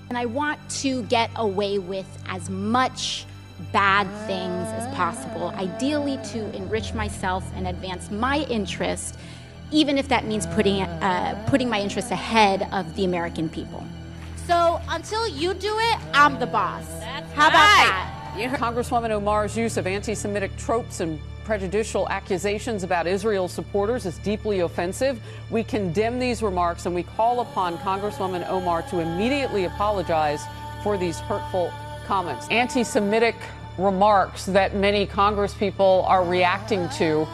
And I want to get away with as much bad things as possible, ideally to enrich myself and advance my interest, even if that means putting my interests ahead of the American people. So until you do it, I'm the boss. How about that? Congresswoman Omar's use of anti-Semitic tropes and prejudicial accusations about Israel supporters is deeply offensive. We condemn these remarks and we call upon Congresswoman Omar to immediately apologize for these hurtful comments. Anti-Semitic remarks that many Congresspeople are reacting to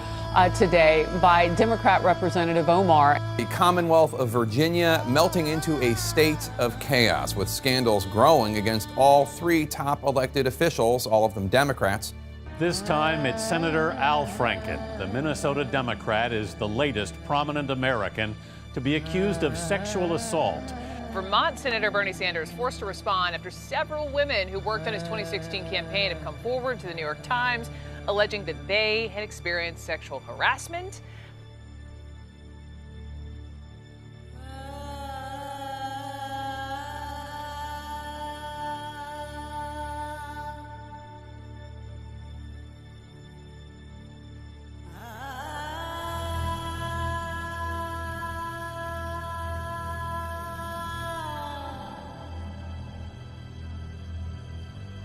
today by Democrat Representative Omar. The Commonwealth of Virginia melting into a state of chaos, with scandals growing against all three top elected officials, all of them Democrats. This time it's Senator Al Franken. The Minnesota Democrat is the latest prominent American to be accused of sexual assault. Vermont Senator Bernie Sanders forced to respond after several women who worked on his 2016 campaign have come forward to the New York Times alleging that they had experienced sexual harassment.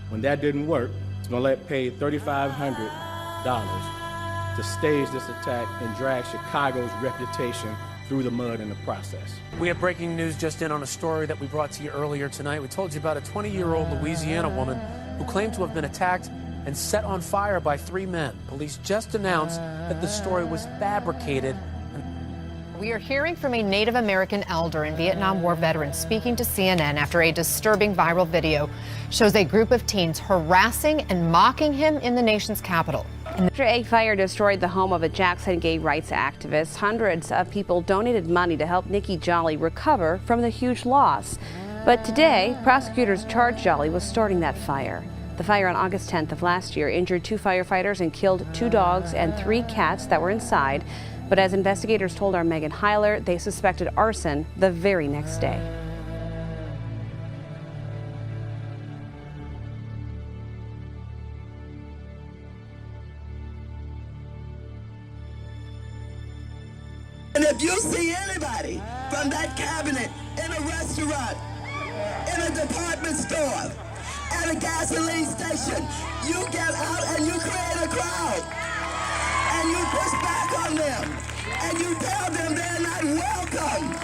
When that didn't work, Smollett paid $3,500 to stage this attack and drag Chicago's reputation through the mud in the process. We have breaking news just in on a story that we brought to you earlier tonight. We told you about a 20-year-old Louisiana woman who claimed to have been attacked and set on fire by 3 men. Police just announced that the story was fabricated. We are hearing from a Native American elder and Vietnam War veteran speaking to CNN after a disturbing viral video shows a group of teens harassing and mocking him in the nation's capital. After a fire destroyed the home of a Jackson gay rights activist, hundreds of people donated money to help Nikki Jolly recover from the huge loss. But today, prosecutors charged Jolly with starting that fire. The fire on August 10th of last year injured 2 firefighters and killed 2 dogs and 3 cats that were inside. But as investigators told our Megan Heiler, they suspected arson the very next day. And if you see anybody from that cabinet in a restaurant, in a department store, at a gasoline station, you get out and you create a crowd. And you push back on them, and you tell them they're not welcome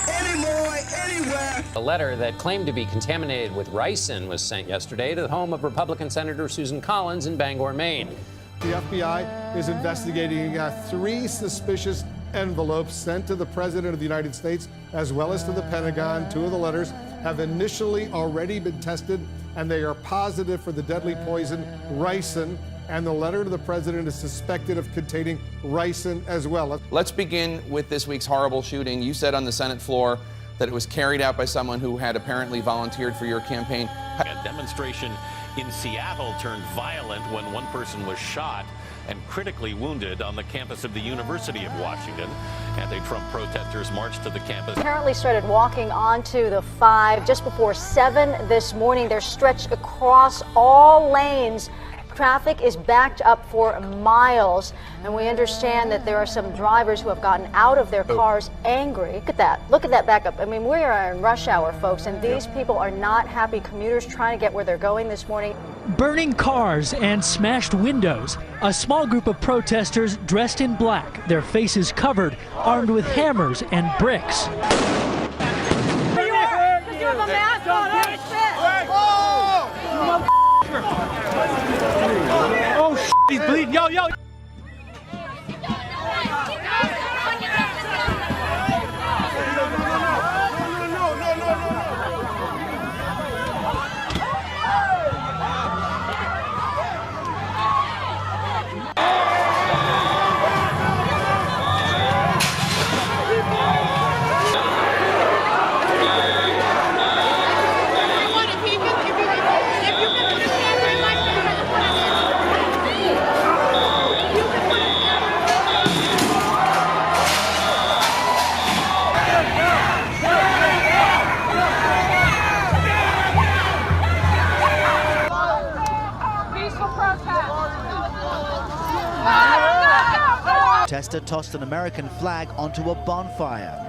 anymore, anywhere. A letter that claimed to be contaminated with ricin was sent yesterday to the home of Republican Senator Susan Collins in Bangor, Maine. The FBI is investigating 3 suspicious envelopes sent to the President of the United States as well as to the Pentagon. 2 of the letters have initially already been tested, and they are positive for the deadly poison ricin. And the letter to the president is suspected of containing ricin as well. Let's begin with this week's horrible shooting. You said on the Senate floor that it was carried out by someone who had apparently volunteered for your campaign. A demonstration in Seattle turned violent when one person was shot and critically wounded on the campus of the University of Washington. Anti-Trump protesters marched to the campus. Apparently started walking onto the 5 just before 7 this morning. They're stretched across all lanes. Traffic is backed up for miles, and we understand that there are some drivers who have gotten out of their cars angry. Look at that. Look at that backup. I mean, we are in rush hour, folks, and these people are not happy. Commuters trying to get where they're going this morning. Burning cars and smashed windows. A small group of protesters dressed in black, their faces covered, armed with hammers and bricks. Oh, he's bleeding. Yo, yo. protester tossed an American flag onto a bonfire.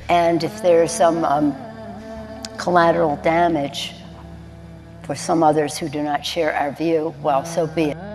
And if there's some collateral damage for some others who do not share our view, well, so be it.